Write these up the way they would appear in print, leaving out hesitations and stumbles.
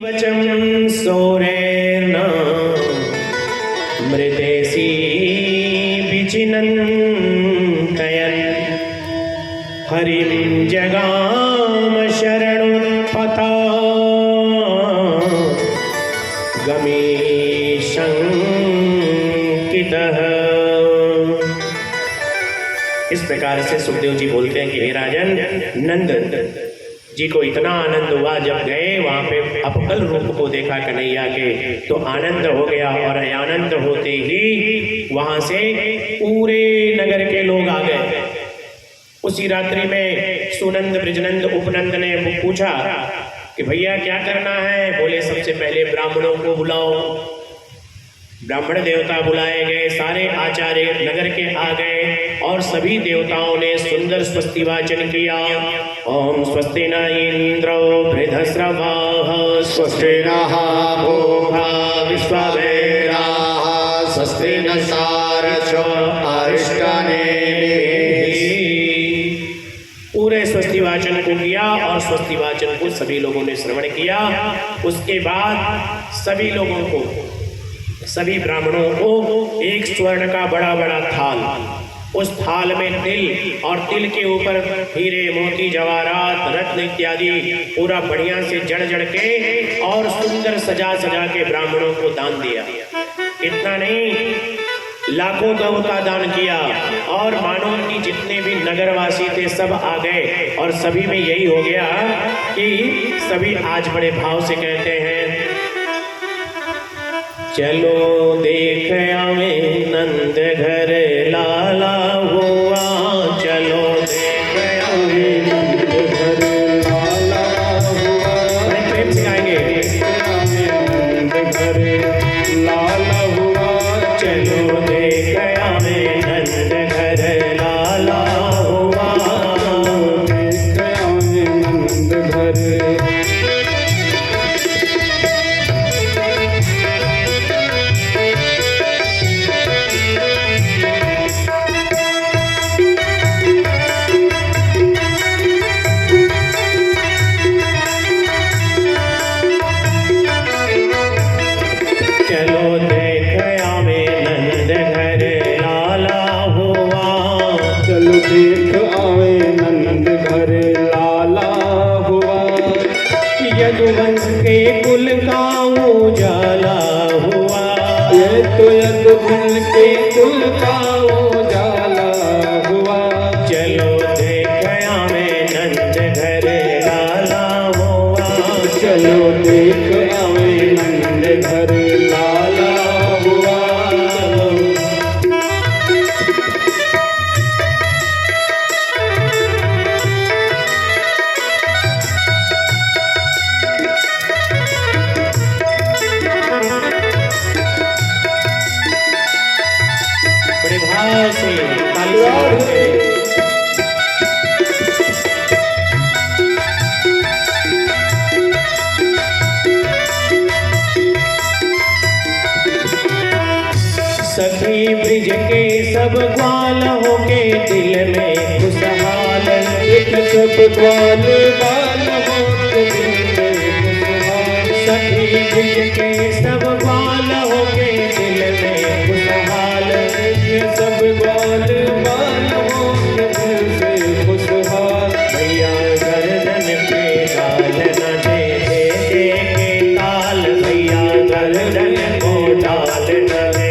वचम सौरेण मृतेसी विचिनन्तयन् हरिं जगाम शरणुपथा गमीशंकितः। इस प्रकार से सुखदेव जी बोलते हैं कि हे राजन, नंद जी को इतना आनंद हुआ जब गए वहां पे अपकल रूप को देखा कन्हैया के, तो आनंद हो गया। और आनंद होते ही वहां से पूरे नगर के लोग आ गए। उसी रात्रि में सुनंद, ब्रजनंद, उपनंद ने पूछा कि भैया क्या करना है। बोले सबसे पहले ब्राह्मणों को बुलाओ। ब्राह्मण देवता बुलाए गए, सारे आचार्य नगर के आ गए और सभी देवताओं ने सुंदर स्वस्ति वाचन किया। ओम स्वस्ति न इंद्रो बृहस्रवाः स्वस्ति नः पूषा विश्ववेदाः स्वस्ति न सारथो अरिष्टनेमिः। पूरे स्वस्ति वाचन को किया और स्वस्ति वाचन को सभी लोगों ने श्रवण किया। उसके बाद सभी लोगों को, सभी ब्राह्मणों को एक स्वर्ण का बड़ा बड़ा थाल, उस थाल में तिल और तिल के ऊपर हीरे, मोती, जवाहरात, रत्न इत्यादि पूरा बढ़िया से जड़ जड़ के और सुंदर सजा सजा के ब्राह्मणों को दान दिया। इतना नहीं, लाखों गौ का दान किया। और मानो कि जितने भी नगरवासी थे सब आ गए और सभी में यही हो गया कि सभी आज बड़े भाव से कहते हैं, चलो देख आवे नंद घर लाला हुआ, चलो देख आवे नंद घर लाला हुआ। बड़े प्रेम से गाएंगे, नंद घर लाला हुआ, चलो देख आवे नंद घर लाला हुआ, देख आवे नंद घर। चलो देख आवे नंद घर लाला हुआ, चलो देख आवे नंद घर लाला हुआ। यदुवंश के कुल का उजाला हुआ, ये तो यदुवंश के कुल का उजाला हुआ। चलो देख आवे नंद घर लाला हुआ, चलो देख आवे नंद घर लाला हुआ। बड़े भाव से तालियां से सखी ब्रिज के सब ग्वाल होके दिल में खुशहाल, एक सब ग्वाल बाल होके दिल में खुशहाल। सखी ब्रिज के सब ग्वाल होके दिल में खुशहाल, एक सब ग्वाल बाल होके दिल से खुशहाल। भैया गर्दन पे डाल न दे दे के ताल, भैया गर्दन को डाल न दे।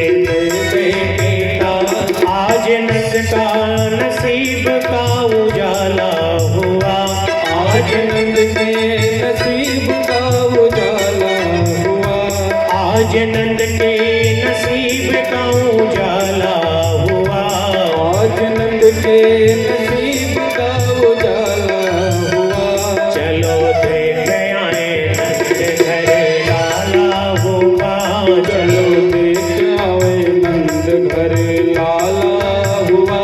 आज नंद का नसीब का उजाला हुआ, आज नंद के नसीब का उजाला हुआ, आज नंद के नसीब का उजाला हुआ, आज नंद के नसीब का उजाला हुआ। चलो देख आए नंद घर लाला हुआ, चलो देख आए नंद घर लाला हुआ,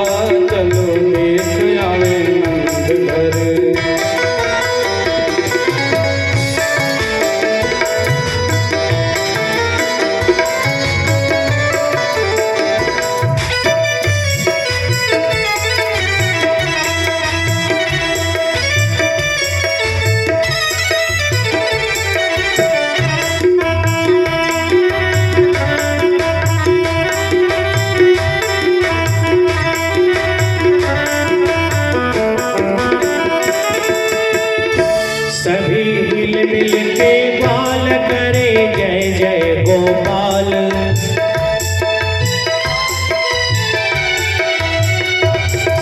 चलो देख आवे नंद घर। ग्वाल करे जय जय गोपाल।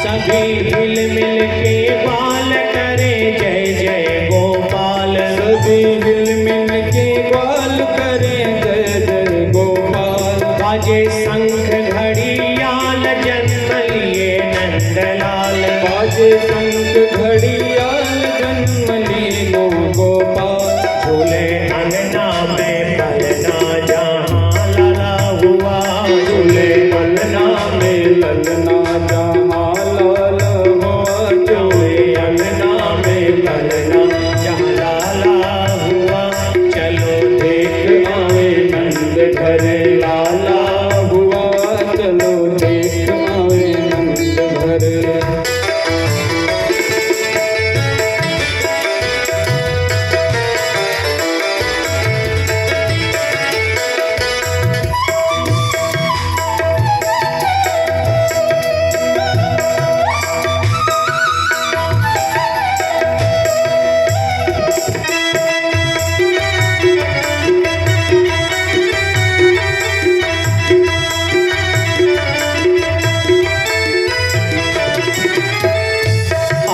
सभी हिल मिल के ग्वाल करे जय जय गोपाल। सभी हिल मिल के ग्वाल करे जय जय गोपाल। बाजे शंख घड़ियाल जन्म लिए नंदलाल। बाजे शंख घड़ियाल जन्म लीनो गोपाल। झूले अंगना में पलना जहाँ लाला हुआ। झूले पलना में ललना जहाँ लाल हुआ। झूले अंगना में पलना जहाँ लाला हुआ। चलो देख आवे नंद घर लाला हुआ। चलो देख आवे नंद घर।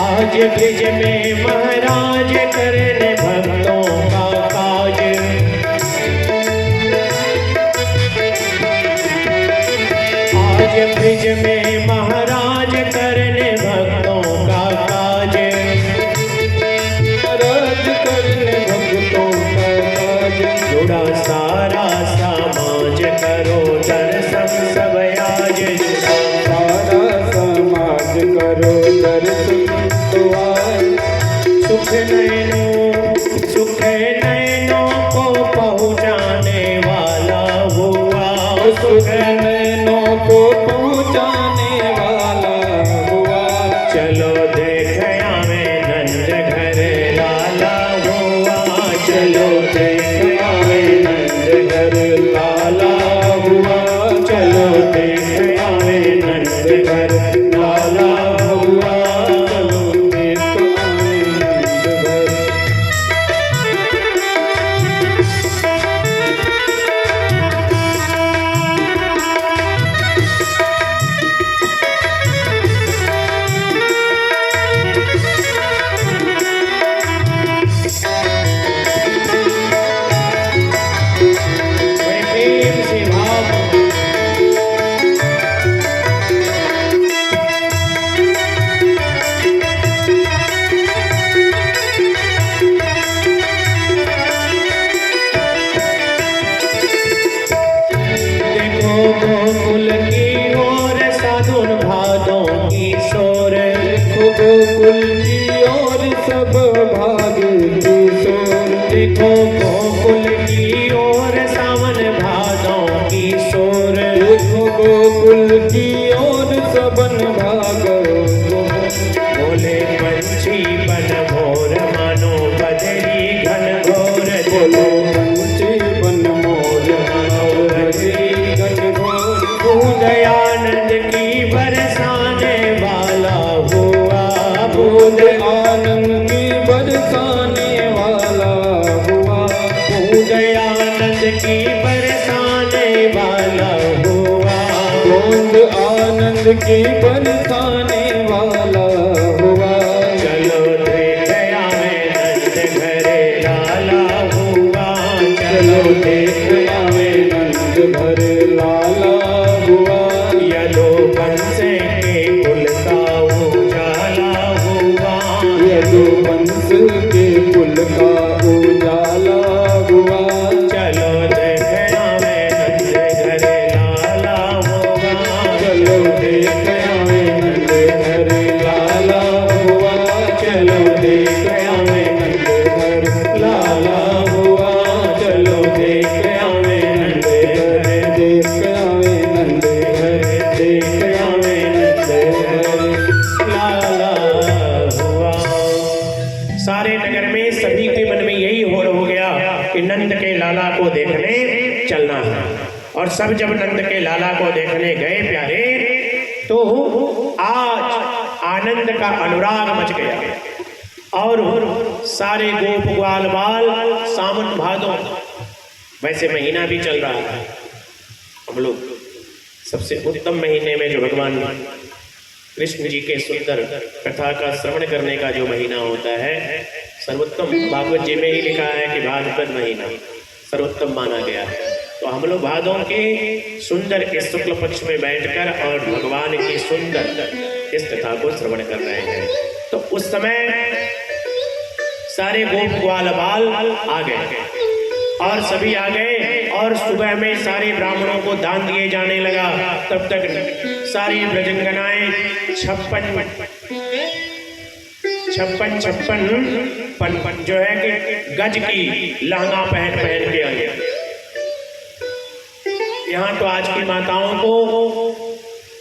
आज ब्रिज में महाराज करने भक्तों का काज। आज ब्रिज में महाराज करने भक्तों का काज। राज करने भक्तों का काज। जुड़ा सारा समाज करो दर्शन सब आज। सारा समाज करो दर्शन तो आज। सुख नैनों को पहुँचाने वाला हुआ। सुख नैनों को पहुँचाने वाला हुआ। चलो देख आवे नंद घर लाला हुआ। चलो देख आवे नंद घर लाला हुआ। चलो देख आवे नंद घर लाला हुआ। चलो देख आवे नंद घर। बड़े प्रेम से भाव देखो गोकुल की ओर साधुन भादों की शोर। देखो गोकुल की ओर सब भागे किशोर। देखो गोकुल की ओर सावन भादों की शोर। देखो गोकुल की ओर सबन भागो। बोले पंछी बन भोर मानो बदरी घन घोर। बोलो पंछी बन मोर मानो बदरी घन घोर। दयानंद की बरसाने वाला हुआ। बूंद आनंद की बरसाने वाला हुआ। दयानंद की बरसाने वाला हुआ। बूंद आनंद की बरसाने वाला हुआ। चलो देख आवे नंद घर लाला हुआ। चलो देख आवे नंद घर लाला हुआ। यदो बंसे के कुल का उजाला हुआ। यदु वंश के कुल का उजाला हुआ। चलो देख आवे नंद घर लाला हुआ। चलो देख आवे नंद घर लाला हुआ। चलो देख आवे नंद घर लाला हुआ। चलो देख आवे नंद घर। देख आवे नंद घर। देख आवे नंद घर। लाला हुआ। सारे नगर में सभी के मन में यही हो गया कि नंद के लाला को देखने चलना है। और सब जब नंद के लाला को देखने गए प्यारे, तो आज आनंद का अनुराग मच गया। और सारे गोप ग्वाल बाल सावन भादो, वैसे महीना भी चल रहा है। हम लोग सबसे उत्तम महीने में जो भगवान कृष्ण जी के सुंदर कथा का श्रवण करने का जो महीना होता है, सर्वोत्तम, भागवत जी में ही लिखा है कि भाद्रपद महीना सर्वोत्तम माना गया है। तो हम लोग भादों के सुंदर इस शुक्ल पक्ष में बैठकर और भगवान की सुंदर इस कथा को श्रवण कर रहे हैं। तो उस समय सारे गोप ग्वाल बाल आ गए और सभी आ गए और सुबह में सारे ब्राह्मणों को दान दिए जाने लगा। तब तक सारी ब्रजंगनाएं छप्पन जो है कि गज की लहंगा पहन के आई। यहाँ तो आज की माताओं को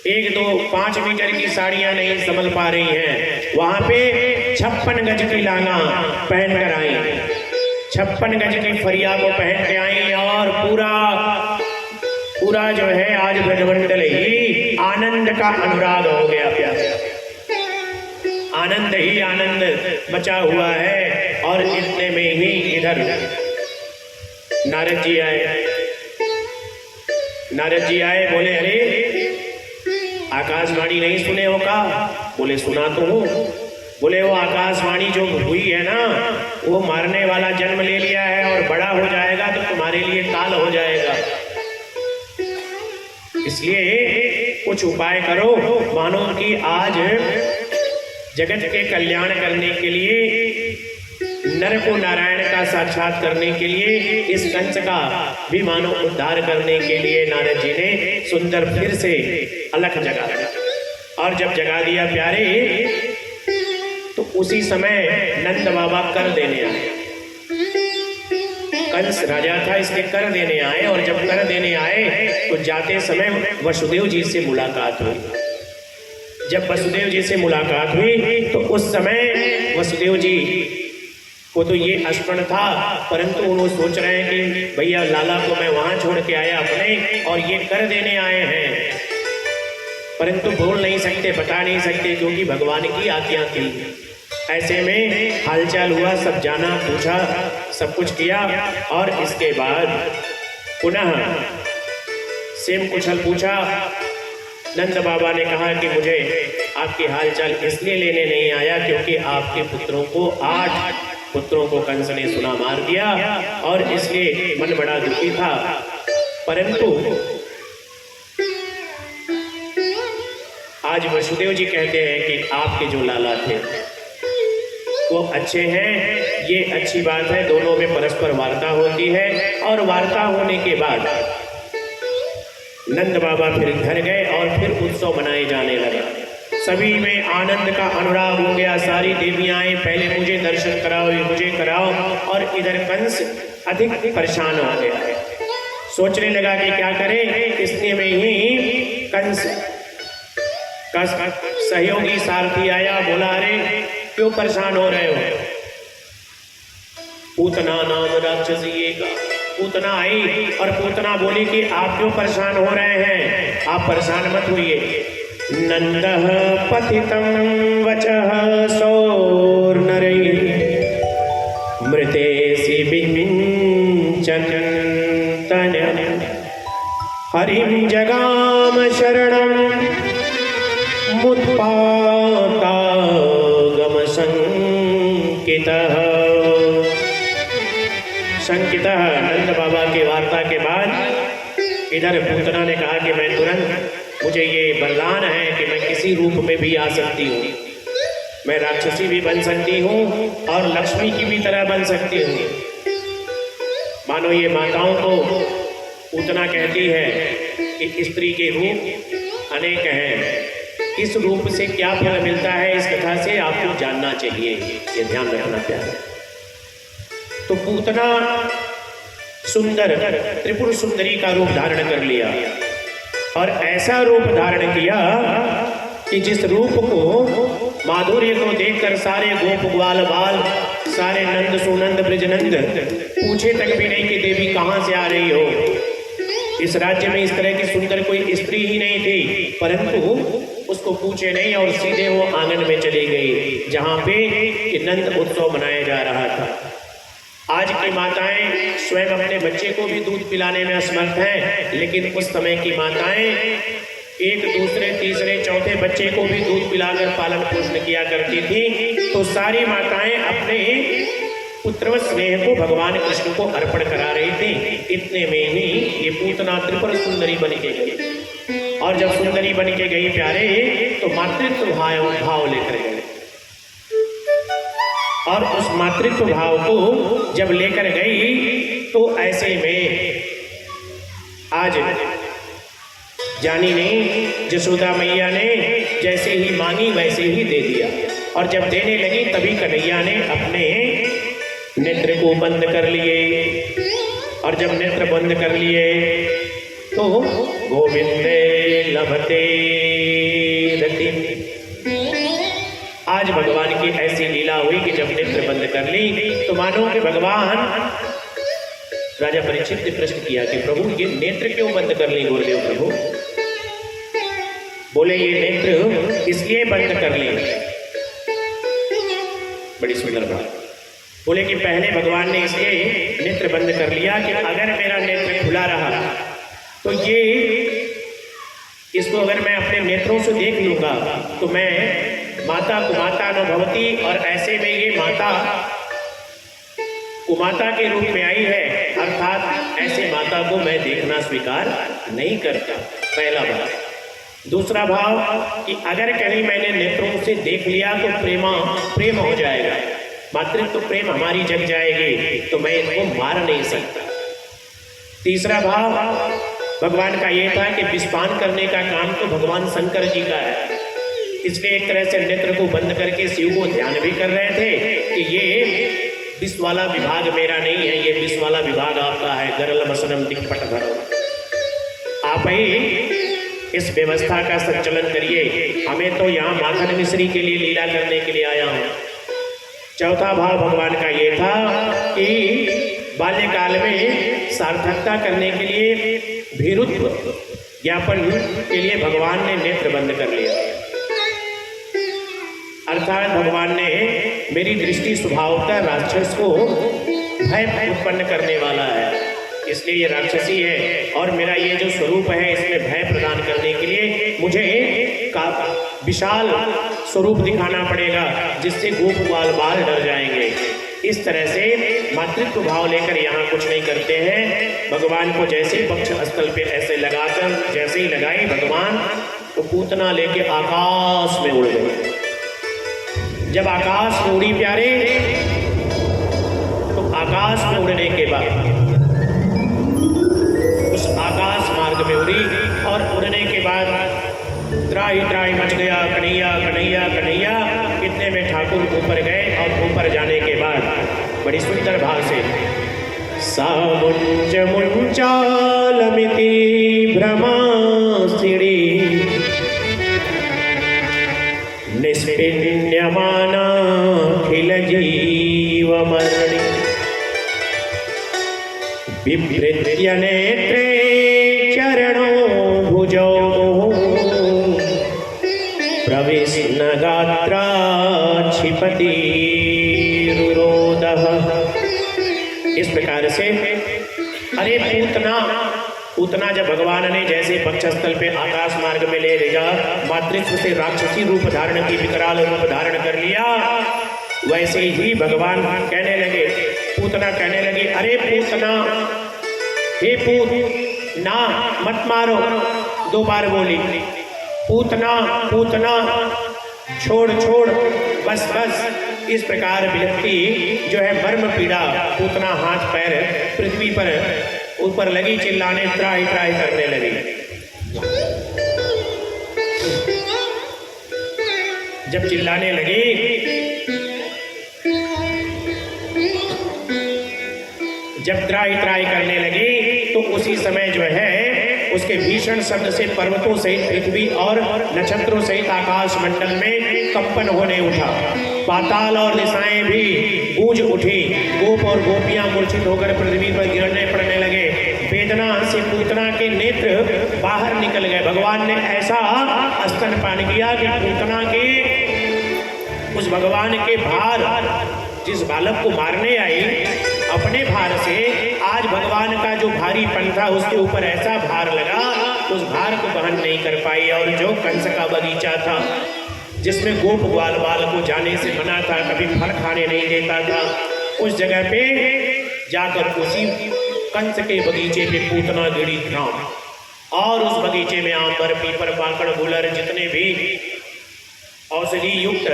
1, 2, 5 मीटर की साड़ियां नहीं संभल पा रही हैं, वहां पे 56 गज की लहंगा पहन कर आई, 56 गज की फरिया को पहन के आई और पूरा जो है आज ब्रजमंडल ही आनंद का अनुराग हो गया। प्यार आनंद ही आनंद मचा हुआ है। और इतने में ही इधर नारद जी आए, बोले अरे आकाशवाणी नहीं सुने हो का? बोले सुना तो हूँ। बोले वो आकाशवाणी जो हुई है ना, वो मारने वाला जन्म ले लिया है और बड़ा हो जाएगा तो तुम्हारे लिए काल हो जाएगा, इसलिए कुछ उपाय करो। मानो कि आज जगत के कल्याण करने के लिए, नर को नारायण का साक्षात करने के लिए, इस कंस का भी मानो उद्धार करने के लिए नारद जी ने सुंदर फिर से अलख जगा दिया। और जब जगा दिया प्यारे, तो उसी समय नंद बाबा कर देने आए। कंस राजा था, इसके कर देने आए। और जब कर देने आए तो जाते समय वसुदेव जी से मुलाकात हुई। जब वसुदेव जी से मुलाकात हुई तो उस समय वसुदेव जी को तो ये स्मरण था, परंतु वो सोच रहे हैं कि भैया लाला को मैं वहां छोड़ के आया अपने और ये कर देने आए हैं, परंतु बोल नहीं सकते, बता नहीं सकते, क्योंकि भगवान की आज्ञा थी। ऐसे में हालचाल हुआ, सब जाना, पूछा, सब कुछ किया। और इसके बाद पुनः सेम कुशल पूछा। नंद बाबा ने कहा कि मुझे आपकी हालचाल इसलिए लेने नहीं आया क्योंकि आपके पुत्रों को 8 पुत्रों को कंस ने सुना मार दिया और इसलिए मन बड़ा दुखी था। परंतु आज वसुदेव जी कहते हैं कि आपके जो लाला थे वो अच्छे हैं, ये अच्छी बात है। दोनों में परस्पर वार्ता होती है और वार्ता होने के बाद नंद बाबा फिर घर गए और फिर उत्सव मनाए जाने लगा। सभी में आनंद का अनुराग हो गया। सारी देवियां आए, पहले मुझे दर्शन कराओ, ये मुझे कराओ। और इधर कंस अधिक परेशान हो गया, सोचने लगा कि क्या करें। इसलिए में ही कंस का सहयोगी सारथी आया, बोला अरे क्यों परेशान हो रहे हो? पूतना नाम राक्षसी का पूतना आई और पूतना बोली कि आप क्यों परेशान हो रहे हैं? आप परेशान मत होइए। नंदः पतितं वचः सौर्नरैः मृतेसि विमिञ्चन् तनयन् हरिं जगाम शरणं मुत्पातागम शंकितः। नंद बाबा की वार्ता के बाद इधर पूतना ने कहा कि मैं तुरंत, मुझे ये वरदान है कि मैं किसी रूप में भी आ सकती हूँ, मैं राक्षसी भी बन सकती हूँ और लक्ष्मी की भी तरह बन सकती हूँ। मानो ये माताओं को पूतना कहती है कि स्त्री के रूप अनेक हैं, इस रूप से क्या फल मिलता है, इस कथा से आपको जानना चाहिए, ये ध्यान रखना प्यारा। तो पूतना सुंदर त्रिपुर सुंदरी का रूप धारण कर लिया और ऐसा रूप धारण किया कि जिस रूप को माधुर्य को देखकर सारे गोप ग्वाल बाल, सारे नंद सुनंद ब्रजनंद पूछे तक भी नहीं कि देवी कहाँ से आ रही हो। इस राज्य में इस तरह की सुंदर कोई स्त्री ही नहीं थी, परंतु उस उसको पूछे नहीं और सीधे वो आंगन में चली गई जहाँ पे कि नंद उत्सव मनाया जा रहा था। आज की माताएं स्वयं अपने बच्चे को भी दूध पिलाने में असमर्थ हैं, लेकिन उस समय की माताएं एक दूसरे तीसरे चौथे बच्चे को भी दूध पिलाकर पालन पोषण किया करती थी। तो सारी माताएं अपने पुत्रवत स्नेह को भगवान कृष्ण को अर्पण करा रही थी। इतने में ही ये पूतना त्रिपुर सुंदरी बन के गई, और जब सुंदरी बन के गई प्यारे तो मातृत्व भाव लेकर गए, और उस मातृत्व भाव को जब लेकर गई तो ऐसे में आज जानी नहीं जसोदा मैया ने जैसे ही मांगी वैसे ही दे दिया, और जब देने लगी तभी कन्हैया ने अपने नेत्र को बंद कर लिए, और जब नेत्र बंद कर लिए तो गोविंदे लभते रति। आज भगवान की ऐसी लीला हुई कि जब नेत्र बंद कर ली तो मानो कि भगवान, राजा परीक्षित ने प्रश्न किया कि प्रभु ये नेत्र क्यों बंद कर ली गुरुदेव प्रभु? बोले ये नेत्र इसलिए बंद कर ली, बड़ी सुंदर बात। बोले कि पहले भगवान ने इसलिए नेत्र बंद कर लिया कि अगर मेरा नेत्र खुला रहा तो ये इसको अगर मैं अपने नेत्रों से देख लूंगा तो मैं माता कुमाता न भवती, और ऐसे में ये माता कुमाता के रूप में आई है, अर्थात ऐसे माता को मैं देखना स्वीकार नहीं करता। पहला भाव। दूसरा भाव कि अगर कहीं मैंने नेत्रों से देख लिया तो प्रेम हो जाएगा, मातृत्व प्रेम हमारी जग जाएगी, तो मैं इनको मार नहीं सकता। तीसरा भाव भगवान का ये था कि विस्पान करने का काम तो भगवान शंकर जी का है, इसलिए एक तरह से नेत्र को बंद करके शिव को ध्यान भी कर रहे थे कि ये विष वाला विभाग मेरा नहीं है, ये विष वाला विभाग आपका है। गरल मसनम दिखपट भरो, आप ही इस व्यवस्था का संचालन करिए, हमें तो यहाँ माखन मिश्री के लिए लीला करने के लिए आया हूँ। चौथा भाव भगवान का ये था कि बाल्यकाल में सार्थकता करने के लिए, भीरुत्व ज्ञापन के लिए भगवान ने नेत्र बंद कर लिया, अर्थात भगवान ने मेरी दृष्टि स्वभावतः राक्षस को भय उत्पन्न करने वाला है, इसलिए ये राक्षसी है, और मेरा ये जो स्वरूप है इसमें भय प्रदान करने के लिए मुझे विशाल स्वरूप दिखाना पड़ेगा, जिससे गोप ग्वाल बाल डर जाएंगे। इस तरह से मातृत्व भाव लेकर यहाँ कुछ नहीं करते हैं। भगवान को जैसे पक्ष स्थल पे ऐसे लगाकर जैसे ही लगाई भगवान तो पूतना लेके आकाश में उड़ गए। जब आकाश में उड़ी प्यारे तो आकाश में उड़ने के बाद उस आकाश मार्ग में उड़ी, और उड़ने के बाद त्राही त्राही मच गया, कन्हैया कन्हैया कन्हैया। इतने में ठाकुर ऊपर गए, और ऊपर जाने के बाद बड़ी सुंदर भाव से सामुंच मुंचालमिति भ्रमासिड़ी निष्पिन्यमाना खिल जीवमरणि बिभृत्य नेत्रे चरणों भुजौ प्रविष्ण गात्रा क्षिपति रुरोदः। इस प्रकार से अरे पूतना जब भगवान ने जैसे वक्षस्थल पे आकाश मार्ग में ले जा मातृत्व से राक्षसी रूप धारण की, विकराल रूप धारण कर लिया, वैसे ही भगवान कहने लगे, पूतना कहने लगी, अरे पूतना, हे पूत ना मत मारो। 2 बार बोली, पूतना पूतना, छोड़ छोड़, बस बस। इस प्रकार विलपति जो है मर्म पीड़ा, पूतना हाथ पैर पृथ्वी पर ऊपर लगी, चिल्लाने त्राही त्राही करने लगी। जब चिल्लाने लगी जब त्राही त्राही करने लगी तो उसी समय जो है उसके भीषण शब्द से पर्वतों सहित पृथ्वी और नक्षत्रों सहित आकाश मंडल में कंपन होने उठा। पाताल और दिशाएं भी गूंज उठी। गोप और गोपियां मूर्छित होकर पृथ्वी पर गिरने पड़ने लगे। वेदना से से पूतना के नेत्र बाहर निकल गए। भगवान ने ऐसा स्तनपान किया कि पूतना के उस भगवान के भार, जिस बालक को मारने आई अपने भार से, आज भगवान का जो भारीपन था उसके ऊपर ऐसा भार लगा, उस भार को वहन नहीं कर पाई। और जो कंस का बगीचा था जिसमें गोप ग्वाल बाल को जाने से मना था, कभी फल खाने नहीं देता था, उस जगह पे जाकर उसी कंस के बगीचे पे पूतना गिरी राम। और उस बगीचे में आंबर, पीपर, बाकड़, गुलर, जितने भी औषधि युक्त,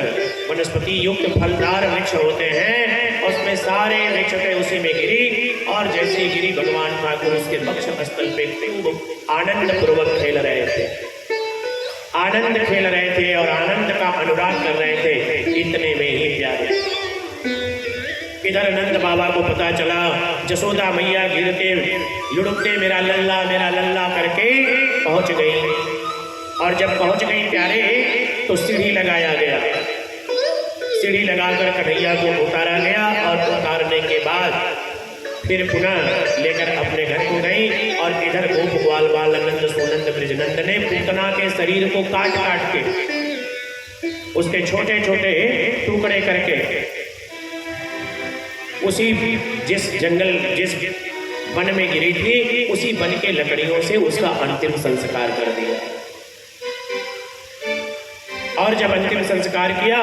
वनस्पति युक्त फलदार वृक्ष होते हैं, उसमें सारे वृक्ष पे उसी में गिरी। और जैसे गिरी भगवान ठाकुर उसके वक्ष स्थल पे खूब आनंद पूर्वक खेल रहे थे, आनंद खेल रहे थे और आनंद का अनुराग कर रहे थे। इतने में ही प्यारे इधर नंद बाबा को पता चला, जसोदा मैया गिरते लुढ़कते मेरा लल्ला करके पहुंच गई। और जब पहुंच गई प्यारे तो सीढ़ी लगाया गया, सीढ़ी लगाकर कन्हैया को उतारा गया। और उतारने के बाद फिर पुनः लेकर अपने घर को गई। और इधर गोप ग्वाल बाल नंद सुनंद ब्रजनंद ने पूतना के शरीर को काट काट के उसके छोटे छोटे टुकड़े करके उसी जिस जंगल, जिस वन में गिरी थी, उसी वन के लकड़ियों से उसका अंतिम संस्कार कर दिया। और जब अंतिम संस्कार किया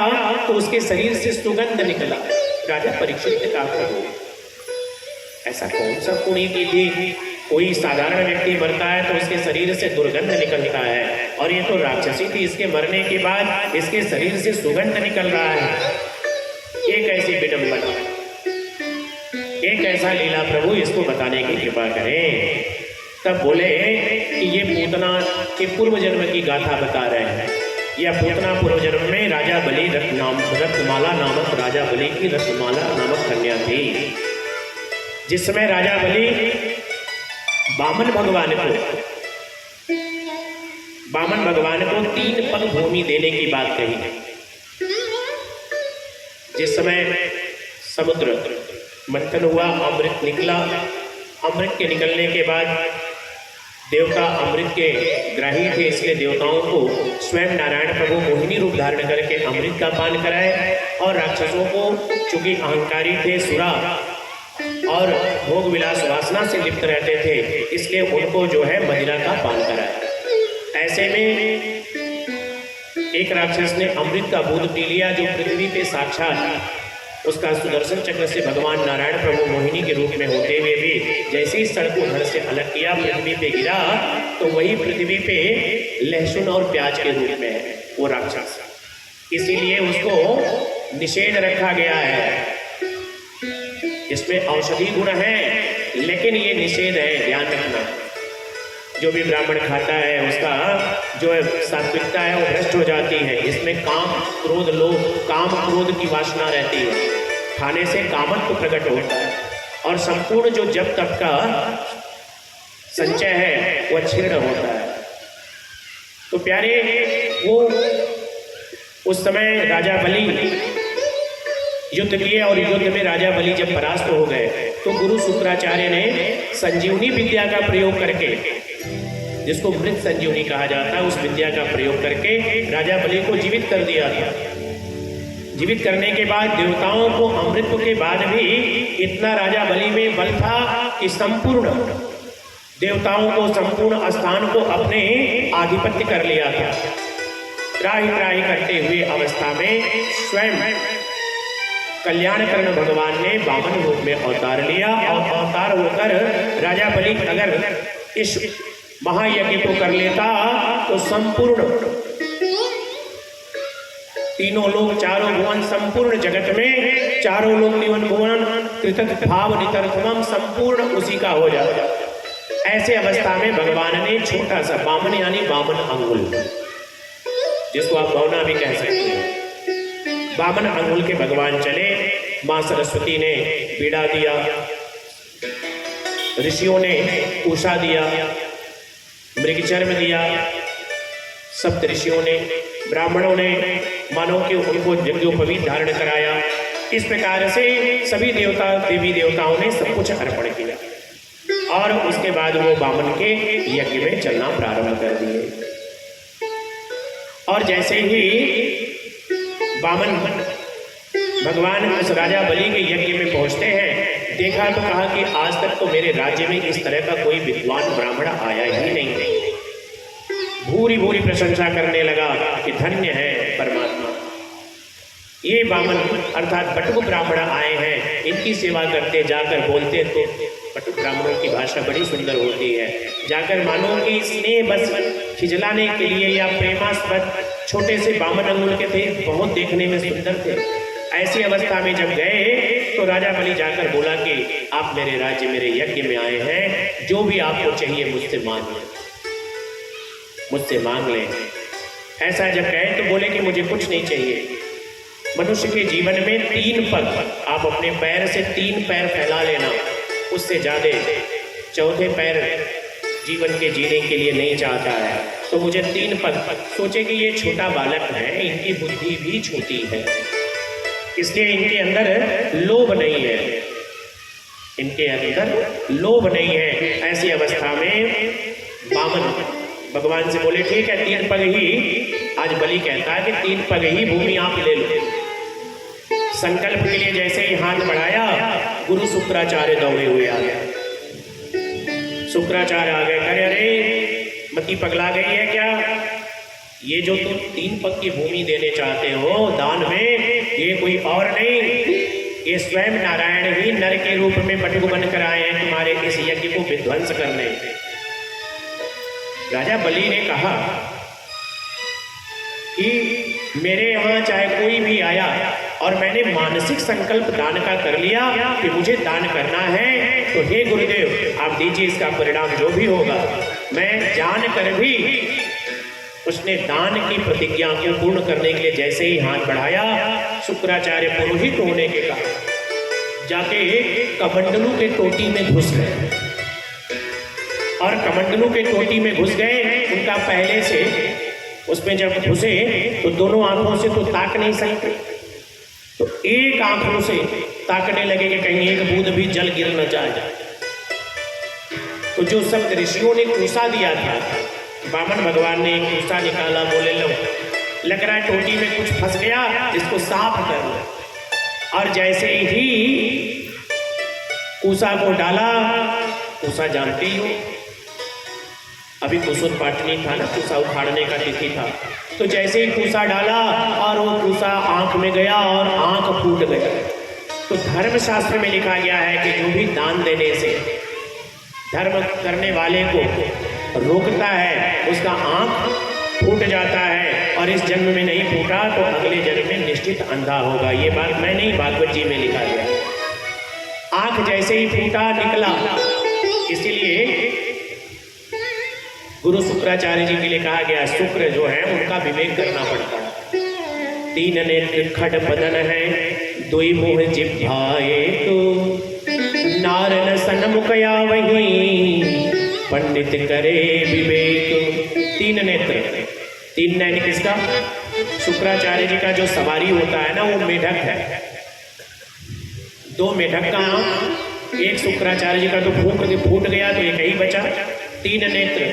तो उसके शरीर से सुगंध निकला। राजा परीक्षित ने कहा, प्रभु ऐसा कौन सा पुण्य थी, कोई साधारण व्यक्ति मरता है तो उसके शरीर से दुर्गंध निकलता है, और ये तो राक्षसी थी, इसके मरने के बाद इसके शरीर से सुगंध निकल रहा है, ये कैसी विडंबना, ये कैसा लीला, प्रभु इसको बताने की कृपा करें। तब बोले कि ये पूतना के पूर्व जन्म की गाथा बता रहे हैं। यह पूतना पूर्व जन्म में राजा बलि रत्नमाला नामक राजा बलि की रत्नमाला नामक कन्या थी। जिस समय राजा बलि वामन भगवान को 3 पग भूमि देने की बात कही, जिस समय समुद्र मंथन हुआ, अमृत निकला, अमृत के निकलने के बाद देवता अमृत के ग्राही थे, इसलिए देवताओं को स्वयं नारायण प्रभु मोहिनी रूप धारण करके अमृत का पान कराए। और राक्षसों को चूंकि अहंकारी थे, सुरा और भोग विलास वासना से लिप्त रहते थे, इसलिए उनको जो है मदिरा का पान कराया। ऐसे में एक राक्षस ने अमृत का बूंद पी लिया, जो पृथ्वी पे साक्षात उसका सुदर्शन चक्र से भगवान नारायण प्रभु मोहिनी के रूप में होते हुए भी जैसे ही सड़क को धड़ से अलग किया, पृथ्वी पे गिरा, तो वही पृथ्वी पे लहसुन और प्याज के रूप में है वो राक्षस। इसीलिए उसको निषेध रखा गया है। इसमें औषधि गुण है, लेकिन ये निषेध है, ध्यान रखना। जो भी ब्राह्मण खाता है उसका जो सात्विकता है वो भ्रष्ट हो जाती है। इसमें काम क्रोध लोभ, काम क्रोध की वासना रहती है, खाने से कामत्व प्रकट होता है, और संपूर्ण जो जब तक का संचय है वो क्षीण होता है। तो प्यारे वो उस समय राजा बलि युद्ध किए, और युद्ध में राजा बलि जब परास्त हो गए तो गुरु शुक्राचार्य ने संजीवनी विद्या का प्रयोग करके, जिसको मृत संजीवनी कहा जाता है, उस विद्या का प्रयोग करके राजा बलि को जीवित कर दिया था। जीवित करने के बाद देवताओं को अमृत के बाद भी इतना राजा बलि में बल था कि संपूर्ण देवताओं को, संपूर्ण स्थान को अपने आधिपत्य कर लिया था। त्राही त्राही करते हुए अवस्था में स्वयं कल्याणकर्ण भगवान ने वामन रूप में अवतार लिया, और अवतार होकर राजा बलि अगर इस महायज्ञ को कर लेता तो संपूर्ण तीनों लोग, चारों भुवन, संपूर्ण जगत में चारों लोग निवन भुवन कृतक भाव नितर्थमम संपूर्ण उसी का हो जाता। ऐसे अवस्था में भगवान ने छोटा सा वामन यानी वामन अंगुल, जिसको आप भावना भी कह सकते हैं, वामन अंगुल के भगवान चले। माँ सरस्वती ने बीड़ा दिया, ऋषियों ने उषा दिया, मृगचर्म दिया, सप्त ऋषियों ने, ब्राह्मणों ने मानव के उनको यज्ञोपवीत धारण कराया। इस प्रकार से सभी देवता देवी देवताओं ने सब कुछ अर्पण किया। और उसके बाद वो बामन के यज्ञ में चलना प्रारंभ कर दिए। और जैसे ही बामन भगवान उस राजा बलि के यज्ञ में पहुंचते हैं, देखा तो कहा कि आज तक तो मेरे राज्य में इस तरह का कोई विद्वान ब्राह्मण आया ही नहीं। भूरी भूरी प्रशंसा करने लगा कि धन्य है परमात्मा, ये बामन अर्थात बटुक ब्राह्मण आए हैं, इनकी सेवा करते जाकर बोलते तो बटुक ब्राह्मणों की भाषा बड़ी सुंदर होती है, जाकर मानो कि स्नेह बस खिजलाने के लिए या प्रेमास्पद छोटे से बामन अंगुल के थे, बहुत देखने में सुंदर थे। ऐसी अवस्था में जब गए तो राजा बलि जाकर बोला कि आप मेरे राज्य मेरे यज्ञ में आए हैं, जो भी आपको चाहिए मुझसे मांग लें, मुझसे मांग लें। ऐसा जब कहे तो बोले कि मुझे कुछ नहीं चाहिए। मनुष्य के जीवन में 3 पग, आप अपने पैर से 3 पैर फैला लेना, उससे ज़्यादा चौथे पैर जीवन के जीने के लिए नहीं चाहता है। तो मुझे 3 पग, सोचे कि ये छोटा बालक है, इनकी बुद्धि भी छोटी है, इसलिए इनके अंदर लोभ नहीं है, इनके अंदर लोभ नहीं है। ऐसी अवस्था में बामन भगवान से बोले ठीक है 3 पग ही, आज बलि कहता है कि 3 पग ही भूमि आप ले लो। संकल्प के लिए जैसे ही हाथ बढ़ाया, गुरु शुक्राचार्य दौड़े हुए आ गए। शुक्राचार्य आ गए, अरे अरे मती पगला गई है क्या? ये जो तुम 3 पग की भूमि देने चाहते हो दान में, ये कोई और नहीं, ये स्वयं नारायण ही नर के रूप में बटुक बनकर आए हैं तुम्हारे इस यज्ञ को विध्वंस करने। राजा बलि ने कहा कि मेरे यहाँ चाहे कोई भी आया और मैंने मानसिक संकल्प दान का कर लिया कि मुझे दान करना है, तो हे गुरुदेव आप दीजिए, इसका परिणाम जो भी होगा। मैं जान कर भी उसने दान की प्रतिज्ञा को पूर्ण करने के लिए जैसे ही हाथ बढ़ाया, शुक्राचार्य पुरोहित होने के कारण जाके कमंडलू के टोटी में घुस गए, और कमंडलू के टोटी में घुस गए। उनका पहले से उसमें जब घुसे तो दोनों आंखों से तो ताक नहीं सकते, तो एक आंखों से ताकने लगे कि कहीं एक बूंद भी जल गिर न जाए। तो जो सब ऋषियों ने कूसा दिया था, बामन भगवान ने एक कूसा निकाला, बोले लो लग रहा है टोटी में कुछ फंस गया, इसको साफ कर लो। और जैसे ही कूसा को डाला, कूसा जानते ही हो अभी कुसुम पाटनी था ना, कूसा उखाड़ने का तिथि था, तो जैसे ही कूसा डाला और वो कूसा आंख में गया और आंख फूट गया। तो धर्मशास्त्र में लिखा गया है कि जो भी दान देने से धर्म करने वाले को रोकता है, उसका आंख फूट जाता है, और इस जन्म में नहीं फूटा तो अगले जन्म में निश्चित अंधा होगा। ये बात मैं नहीं, भागवत जी में लिखा गया। आंख जैसे ही फूटा निकला, इसीलिए गुरु शुक्राचार्य जी के लिए कहा गया, शुक्र जो है उनका विवेक करना पड़ता है। 3 नेत्र खड बदन है, 2 मुँह जिह्वाए तो नार न सन्मुख आवहीं, पंडित करे विवेक। 3 नेत्र, 3 नैन किसका? शुक्राचार्य जी का जो सवारी होता है ना, वो मेढक है। 2 मेढक का आंख, एक शुक्राचार्य जी का तो फूट गया तो एक ही बचा। 3 नेत्र,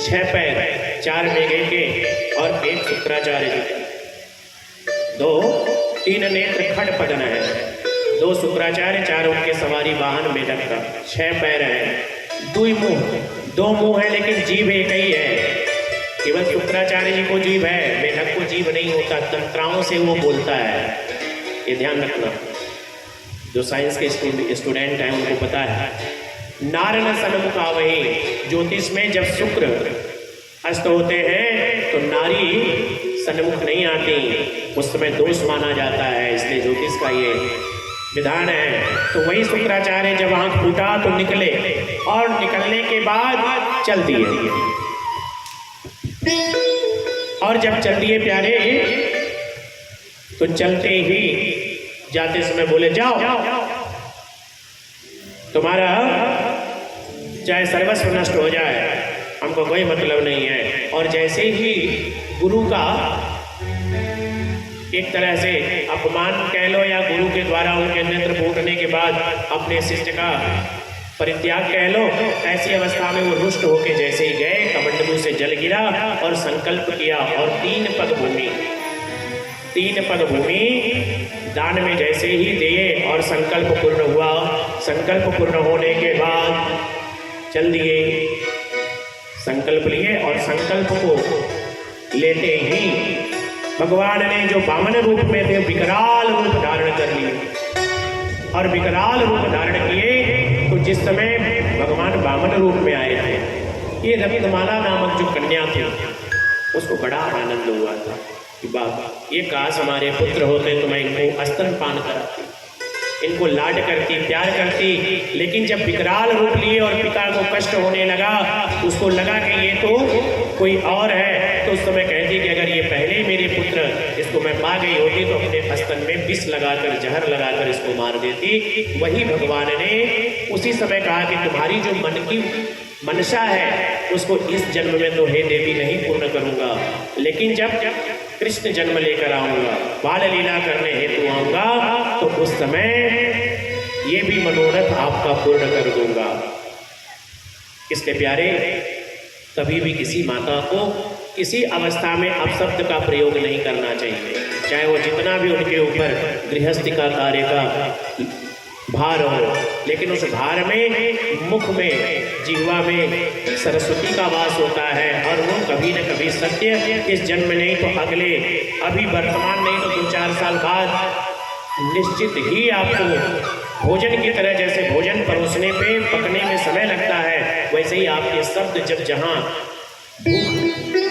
6 पैर, 4 मेघे के और 1 शुक्राचार्य जी। 3 नेत्र खड पदन है, 2 शुक्राचार्य, 4 उनके सवारी वाहन मेढक का, 6 पैर है, 2 मुंह, 2 मुंह है लेकिन जीभ एक ही है। केवल शुक्राचार्य जी को जीभ है, मेढक को जीभ नहीं होता, तंत्राओं से वो बोलता है। ये ध्यान रखना, जो साइंस के स्टूडेंट हैं उनको पता है। नार न सन्मुख आवहीं, ज्योतिष में जब शुक्र अस्त होते हैं तो नारी सन्मुख नहीं आती, उस समय दोष माना जाता है, इसलिए ज्योतिष का ये विधान है। तो वही शुक्राचार्य जब आंख फूटा तो निकले, और निकलने के बाद चल दिए, और जब चल दिए प्यारे तो चलते ही जाते समय बोले जाओ, तुम्हारा चाहे सर्वस्व नष्ट हो जाए, हमको कोई मतलब नहीं है। और जैसे ही गुरु का एक तरह से अपमान कह लो, या गुरु के द्वारा उनके नेत्र फूटने के बाद अपने शिष्य का परित्याग कह लो। ऐसी अवस्था में वो रुष्ट होके जैसे ही गए, कमंडलू से जल गिरा और संकल्प किया और 3 पग भूमि दान में जैसे ही दिए और संकल्प पूर्ण हुआ। संकल्प पूर्ण होने के बाद चल दिए, संकल्प लिए और संकल्प को लेते ही भगवान ने जो वामन रूप में थे विकराल रूप धारण कर लिए। और विकराल रूप धारण किए तो जिस समय भगवान वामन रूप में आए थे, ये रत्नमाला नामक जो कन्या थी उसको बड़ा आनंद हुआ था कि बाबा ये काश हमारे पुत्र होते तो मैं इनको स्तनपान कराती, इनको लाड करती, प्यार करती। लेकिन जब विकराल रूप लिए और पिता को कष्ट होने लगा, उसको लगा कि ये तो कोई और है, तो उस समय कहती कि अगर ये पहले ही मेरे पुत्र, इसको मैं पा गई होती तो अपने स्तन में विष लगाकर, जहर लगाकर इसको मार देती। वही भगवान ने उसी समय कहा कि तुम्हारी जो मन की मनसा है उसको इस जन्म में तो हे देवी नहीं पूर्ण करूंगा, लेकिन जब कृष्ण जन्म लेकर आऊंगा, बाल लीला करने हेतु आऊंगा, तो उस समय ये भी मनोरथ आपका पूर्ण कर दूंगा। इसके प्यारे, कभी भी किसी माता को किसी अवस्था में अपशब्द का प्रयोग नहीं करना चाहिए, चाहे वो जितना भी उनके ऊपर गृहस्थी का कार्य का भार हो। लेकिन उस भार में मुख में, जीवा में सरस्वती का वास होता है और वो कभी न कभी सत्य इस जन्म नहीं तो अगले, अभी वर्तमान नहीं तो 2-4 साल बाद निश्चित ही आपको भोजन की तरह, जैसे भोजन परोसने पे पकने में समय लगता है, वैसे ही आपके शब्द जब जहाँ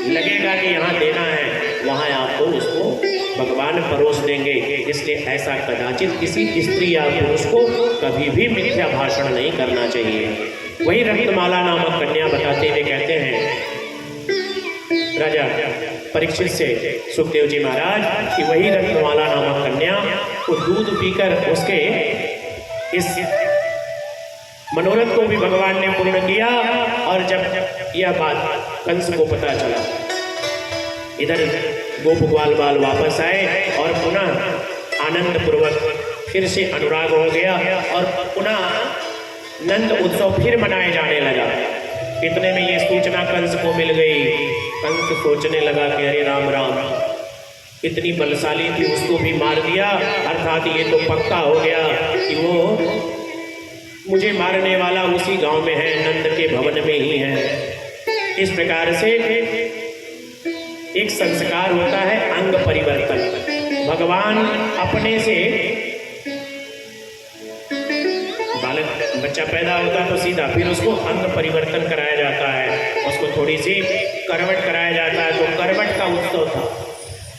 लगेगा कि यहाँ देना है, वहाँ आपको उसको भगवान परोस देंगे। इसलिए ऐसा कदाचित किसी स्त्री या पुरुष को कभी भी मिथ्या भाषण नहीं करना चाहिए। वही रत्नमाला नामक कन्या बताते हुए कहते हैं राजा परीक्षित से सुखदेव जी महाराज कि वही रत्नमाला नामक कन्या को दूध पीकर उसके इस मनोरथ को भी भगवान ने पूर्ण किया। और जब यह बात कंस को पता चला, इधर गोप ग्वाल बाल वापस आए और पुनः आनंद पूर्वक फिर से अनुराग हो गया और पुनः नंद उत्सव फिर मनाए जाने लगा। इतने में ये सूचना कंस को मिल गई। कंस सोचने लगा कि अरे राम राम, इतनी बलशाली थी, उसको भी मार दिया, अर्थात ये तो पक्का हो गया कि वो मुझे मारने वाला उसी गांव में है, नंद के भवन में ही है। इस प्रकार से एक संस्कार होता है अंग परिवर्तन। भगवान अपने से बालक बच्चा पैदा होता तो सीधा फिर उसको अंग परिवर्तन कराया जाता है, उसको थोड़ी सी करवट कराया जाता है, तो करवट का उत्सव था।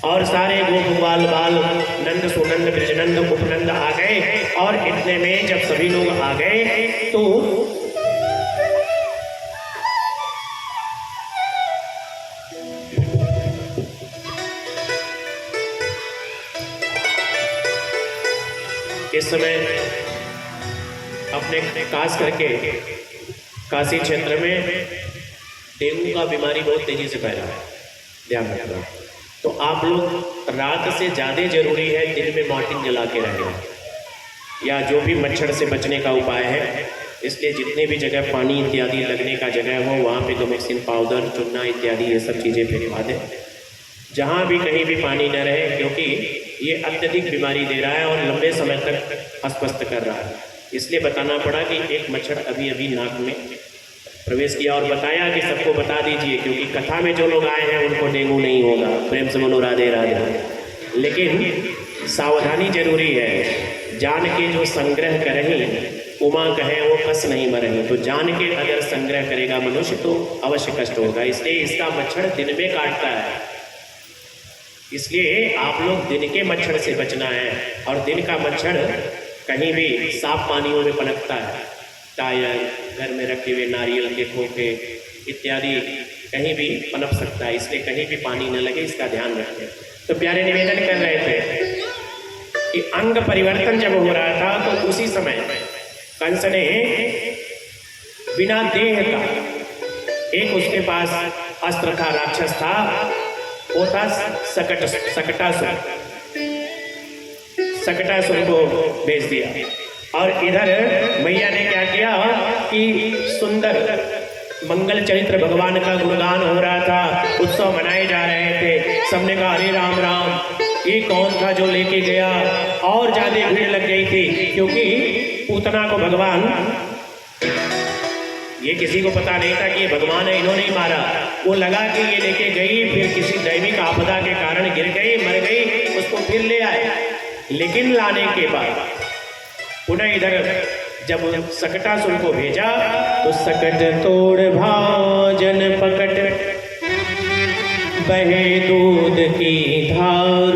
और सारे गोप ग्वाल बाल नंद सुनंद ब्रजनंद उपनंद आ गए। और इतने में जब सभी लोग आ गए तो इस समय अपने खास करके काशी क्षेत्र में डेंगू का बीमारी बहुत तेजी से फैला है, ध्यान रखना। तो आप लोग रात से ज़्यादा जरूरी है दिन में मॉर्टिन जला के रहें, या जो भी मच्छर से बचने का उपाय है। इसलिए जितने भी जगह पानी इत्यादि लगने का जगह हो वहाँ पे गमोक्सिन पाउडर, चूना इत्यादि ये सब चीज़ें फेंकवा दें, जहाँ भी कहीं भी पानी न रहे, क्योंकि ये अत्यधिक बीमारी दे रहा है और लंबे समय तक अस्वस्थ कर रहा है। इसलिए बताना पड़ा कि एक मच्छर अभी अभी नाक में प्रवेश किया और बताया कि सबको बता दीजिए, क्योंकि कथा में जो लोग आए हैं उनको डेंगू नहीं होगा। प्रेम से बोलो राधे राधे। लेकिन सावधानी जरूरी है। जान के जो संग्रह करें उमा कहे वो कस नहीं मरें। तो जान के अगर संग्रह करेगा मनुष्य तो अवश्य कष्ट होगा। इसलिए इसका मच्छर दिन में काटता है, इसलिए आप लोग दिन के मच्छर से बचना है। और दिन का मच्छर कहीं भी साफ पानियों में पनपता है, टायर, घर में रखे हुए नारियल के खोखे इत्यादि कहीं भी पनप सकता है, इसलिए कहीं भी पानी न लगे, इसका ध्यान रखें। तो प्यारे निवेदन कर रहे थे कि अंग परिवर्तन जब हो रहा था तो उसी समय कंस ने बिना देह का एक उसके पास अस्त्र था, राक्षस था, वो था सकटासुर को भेज दिया। और इधर मैया ने क्या किया कि सुंदर मंगल चरित्र भगवान का गुणगान हो रहा था, उत्सव मनाए जा रहे थे। सबने कहा अरे राम राम, ये कौन था जो लेके गया। और ज्यादा भीड़ लग गई थी, क्योंकि पूतना को भगवान, ये किसी को पता नहीं था कि ये भगवान है, इन्होंने ही मारा। वो लगा कि ये लेके गई, फिर किसी दैविक आपदा के कारण गिर गई, मर गई, उसको फिर ले आए। लेकिन लाने के बाद पुनः इधर जब सकटासुर को भेजा तो सकट तोड़ भाजन पकट, बहे दूध की धार,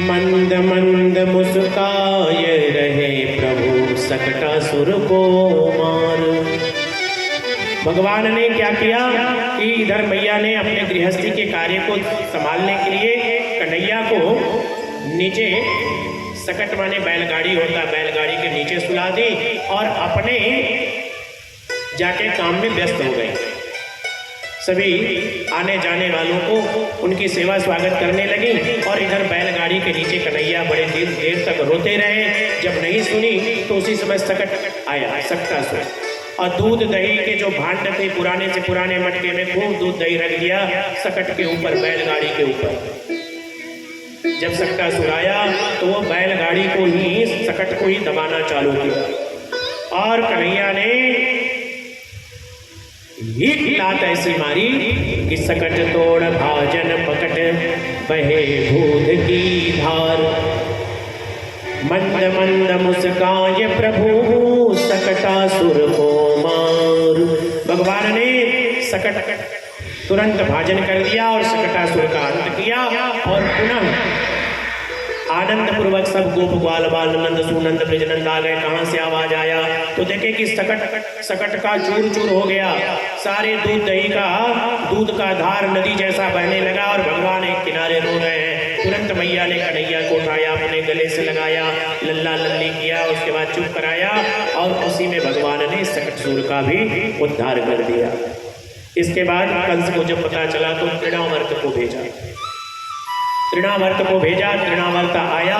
मंद मंद मुस्काए रहे प्रभु सकटासुर को मार। भगवान ने क्या किया कि इधर मैया ने अपने गृहस्थी के कार्य को संभालने के लिए कन्हैया को नीचे, सकट माने बैलगाड़ी होता, बैलगाड़ी के नीचे सुला दी और अपने जाके काम में व्यस्त हो गए। सभी आने जाने वालों को उनकी सेवा स्वागत करने लगी और इधर बैलगाड़ी के नीचे कन्हैया बड़े देर तक रोते रहे। जब नहीं सुनी तो उसी समय सकट आया, सकटासुर, और दूध दही के जो भांड थे पुराने से पुराने मटके में खूब दूध दही रख दिया सकट के ऊपर, बैलगाड़ी के ऊपर। जब सकटासुर आया तो वो बैलगाड़ी को ही, सकट को ही दबाना चालू किया और कन्हैया ने एक लात ऐसी मारी कि सकट तोड़ भाजन पकट, बहे दूध की धार, मंद मंद मुस्काए प्रभु सकटासुर को मार। भगवान ने सकट तुरंत भाजन कर दिया और सकटासुर का अंत किया और पुनः आनंद पूर्वक सब गोप ग्वाल बाल नंद सुनंद ब्रजनंद आ गए। कहां से आवाज आया तो देखे कि सकट का चूर चूर हो गया, सारे दूध दही का, दूध का धार नदी जैसा बहने लगा और भगवान एक किनारे रो रहे हैं। तुरंत मैया ने कन्हैया को उठाया, अपने गले से लगाया, लल्ला लल्ली किया, उसके बाद चुप कराया और उसी में भगवान ने सकटसुर का भी उद्धार कर दिया। इसके बाद कंस को जब पता चला तो तृणावर्त को भेजा, तृणावर्त आया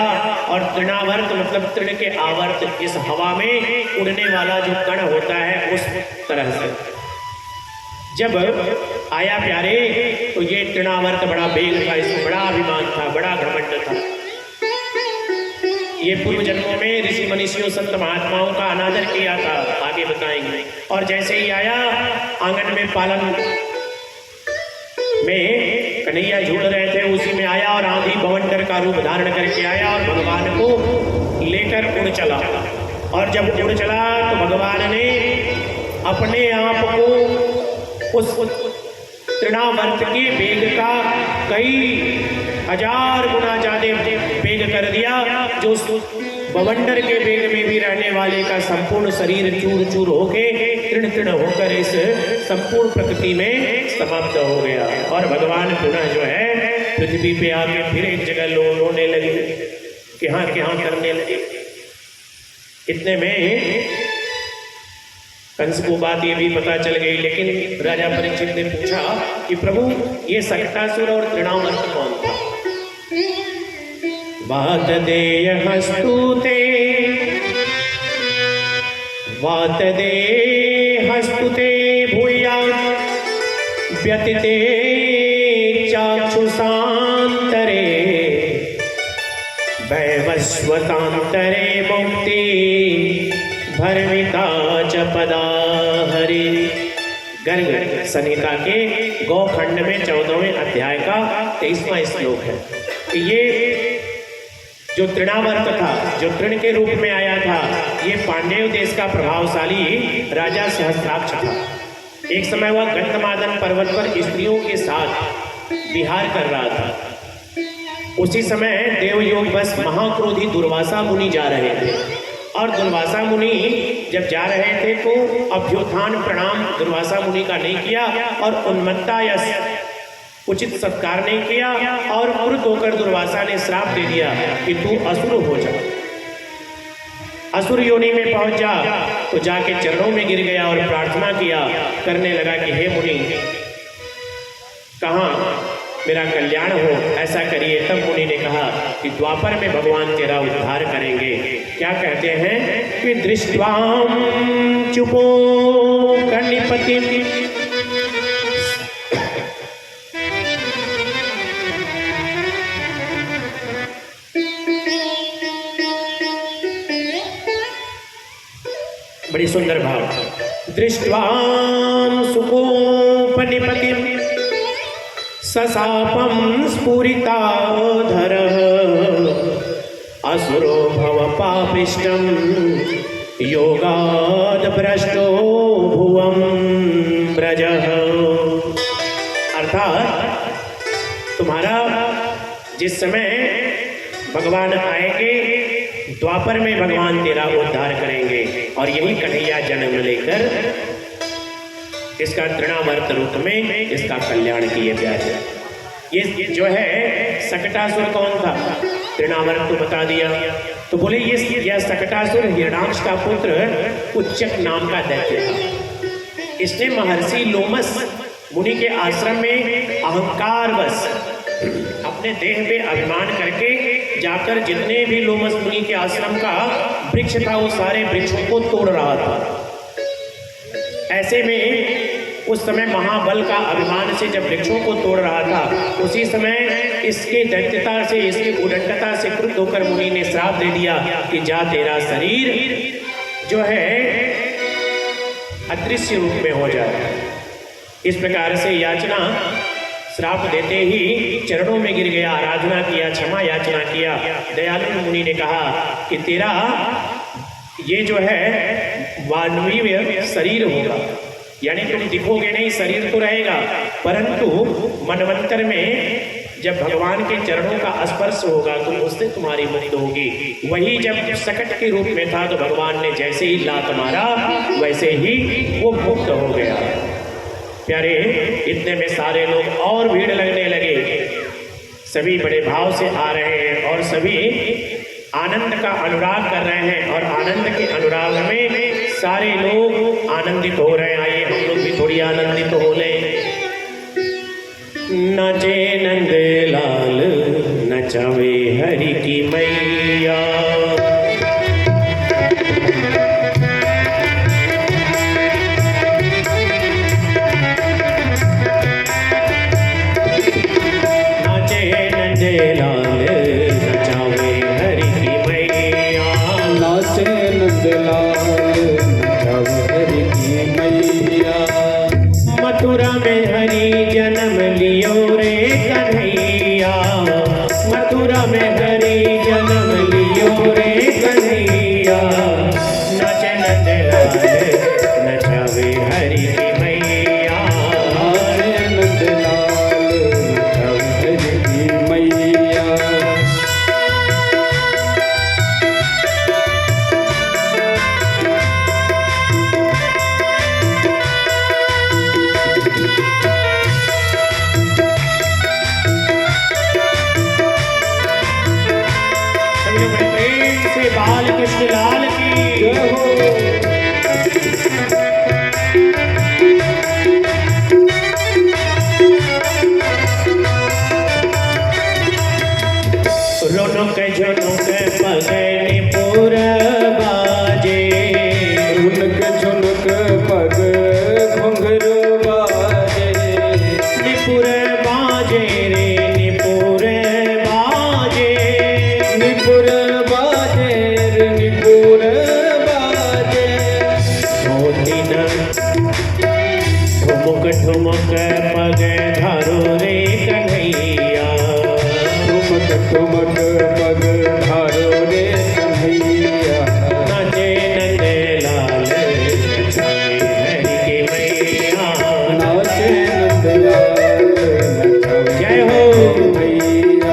और तृणावर्त मतलब तृण के आवर्त, इस हवा में उड़ने वाला जो कण होता है उस तरह से। जब आया प्यारे तो ये तृणावर्त बड़ा बेग था, इसमें बड़ा अभिमान था, बड़ा घमंड था। ये पूर्व जन्मों में ऋषि मनीषियों संत महात्माओं का अनादर किया था, आगे बताएंगे। और जैसे ही आया आंगन में पालन में कन्हैया झूल रहे थे, उसी में आया और आंधी बवंडर का रूप धारण करके आया और भगवान को लेकर उड़ चला। और जब उड़ चला तो भगवान ने अपने आप को उस तृणावर्त के वेग का कई हजार गुना ज्यादा वेग कर दिया, जो बवंडर के वेग में भी रहने वाले का संपूर्ण शरीर चूर चूर होके तृण तृण होकर इस संपूर्ण प्रकृति में समाप्त हो गया। और भगवान पुनः जो है पृथ्वी पे आके फिर एक जगह रोने लगे कि हाँ करने लगे। इतने में कंस को बात ये भी पता चल गई, लेकिन राजा परीक्षित ने पूछा कि प्रभु ये सकटासुर और तृणावर्त कौन था। वात देय हस्तुते, वात दे हस्तुते भूया व्यतिते चाक्षुषान्तरे, वैवस्वतान्तरे मुक्ति भर्मिता च पदाहरि। गर्ग संहिता के गौखंड में 14वें अध्याय का 23वां श्लोक है। ये जो तृणावर्त था, जो तृण के रूप में आया था, ये पांडेय देश का प्रभावशाली राजा सहस्त्राक्ष था। एक समय वह गंधमादन पर्वत पर स्त्रियों के साथ विहार कर रहा था। उसी समय देवयोग बस महाक्रोधी दुर्वासा मुनि जा रहे थे और दुर्वासा मुनि जब जा रहे थे तो अभ्युत्थान प्रणाम दुर्वासा मुनि का नहीं किया और उन्मत्ता या उचित सत्कार नहीं किया और क्रुद्ध होकर दुर्वासा ने श्राप दे दिया कि तू असुर हो जा, असुर योनि में पहुंच जा। तो जाके चरणों में गिर गया और प्रार्थना किया, करने लगा कि हे मुनि, कहाँ मेरा कल्याण हो, ऐसा करिए। तब मुनि ने कहा कि द्वापर में भगवान तेरा उद्धार करेंगे। क्या कहते हैं कि दृष्टवाम चुपो कनिपति बड़ी सुंदर भाव। दृष्ट्वां सुकोपनिपतिं ससापं स्फुरिताधरः असुरो भव पापिष्टं योगाद् भ्रष्टो भुवं ब्रजः। अर्थात तुम्हारा जिस समय भगवान आएंगे, द्वापर में भगवान तेरा उद्धार करेंगे और यही कन्हैया जन्म लेकर इसका तृणावर्त रूप में इसका कल्याण किए प्यारे। ये जो है सकटासुर कौन था? तृणावर्त तो बता दिया। तो बोले यह सकटासुर हिरणाक्ष का पुत्र उच्चक नाम का दैत्य था। इसने महर्षि लोमस मुनि के आश्रम में अहंकारवश अपने देह पे अभिमान करके जाकर जितने भी लोमस मुनि के आश्रम का वृक्ष था वो सारे वृक्षों को तोड़ रहा था। ऐसे में उस समय महाबल का अभिमान से जब वृक्षों को तोड़ रहा था, उसी समय इसके दैत्यता से, इसकी उदंडता से क्रुद्ध होकर मुनि ने श्राप दे दिया कि जा तेरा शरीर जो है अदृश्य रूप में हो जाए। इस प्रकार से याचना श्राप देते ही चरणों में गिर गया, आराधना किया, क्षमा याचना किया। दयालु मुनि ने कहा कि तेरा ये जो है मानवीय शरीर होगा, यानी तुम दिखोगे नहीं, शरीर तो रहेगा, परंतु मनवंतर में जब भगवान के चरणों का स्पर्श होगा तो उससे तुम्हारी मुक्ति होगी। वही जब सकट के रूप में था तो भगवान ने जैसे ही लात मारा वैसे ही वो मुक्त हो गया। प्यारे, इतने में सारे लोग और भीड़ लगने लगे, सभी बड़े भाव से आ रहे हैं और सभी आनंद का अनुराग कर रहे हैं और आनंद के अनुराग में सारे लोग आनंदित हो रहे हैं। आइए हम लोग भी थोड़ी आनंदित हो लें। नचे नंद लाल नचावे हरि की मैया, मथुरा में हरि जन्म लियो रे कन्हैया, मथुरा में हरि जन्म लियो रे कन्हैया, नाचे नंद लाल नचावे हरि की मैया, नाचे नंद लाल नचावे हरि की मैया। बाल कृष्ण लाल की जय हो। रोनुक झुनुक पगनि पुर बाजे, रुनुक झुनुक पग घुंघरू बाजे, निपुर बाजे रे निपुर बाजे, निपुर ठुमुक ठुमुक पग धारो रे कन्हैया, ठुमुक ठुमुक पग धारो रे कन्हैया, नाचे नंद लाल नचावे हरि की मैया, नाचे नंद लाल नचावे जय हो मैया।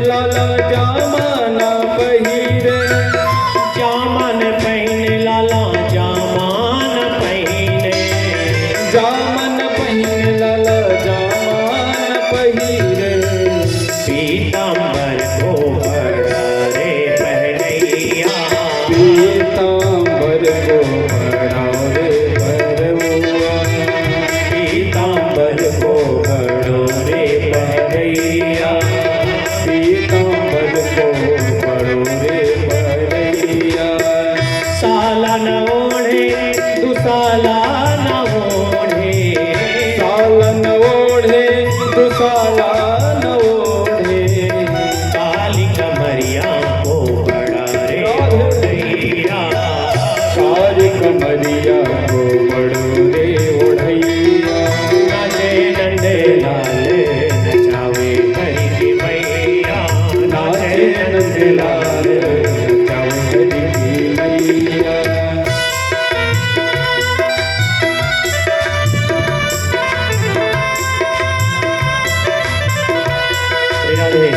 लाला जामा न पहिरे जामन पहिने लाला जामान पहिने जामन पहिरे लाला जामा न पहिरे पीतांबर को रे पहनैया पीतांबर को बढ़ावे भरमुआ पीतांबर को रे पहनैया पीतांबर को बढ़ोरे भरैया साला न ओढ़े दुसाला न ओढ़े सालन ओढ़े दुसाला न ओढ़े काली कमरिया को बड़ा रे ओढ़ैया काली कमरिया को बढ़ोरे ओढ़ैया नाचे नंदे लाल नचावे करी की मैया नाचे नंदे लाल चौधरी की मैया राधे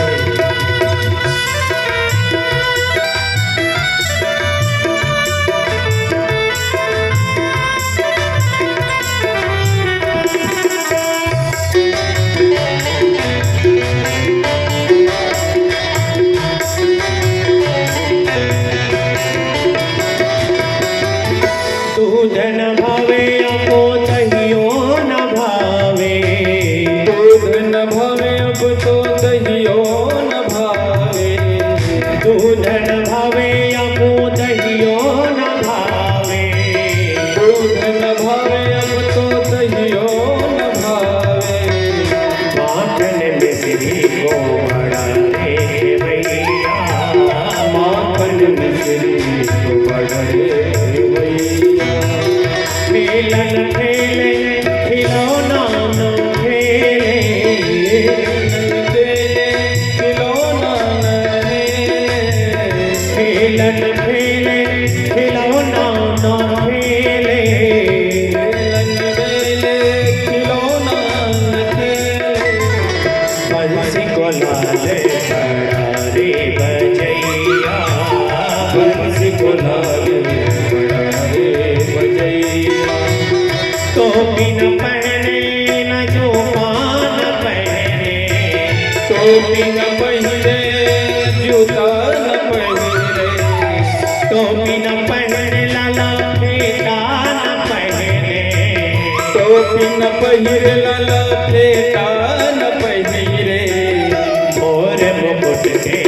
दूध न भावे अपो दहियो न भावे दूध न भावे अब तो दहियो न भावे दूध न भावे अपो दहियो न भावे दूध न भावे अब तो दहियो न भावे माखन मिश्री को बड़ा रे भैया माखन मिश्री को बढ़े भैया मिलन खेले खिलौना न खेले खिलौना खेलन खेले खिलौना न खेले खिलौना बंसी को लाल बड़ा रे बजैया बंसी को लाल बड़ा रे बजैया टोपी न पहने न जो पान पहने टोपी न पहिरे जूता न पहिरे टोपी न पहने लाला बेटा न पहने टोपी न पहिरे लाला फेटा न पहिरे मोर मुकुट के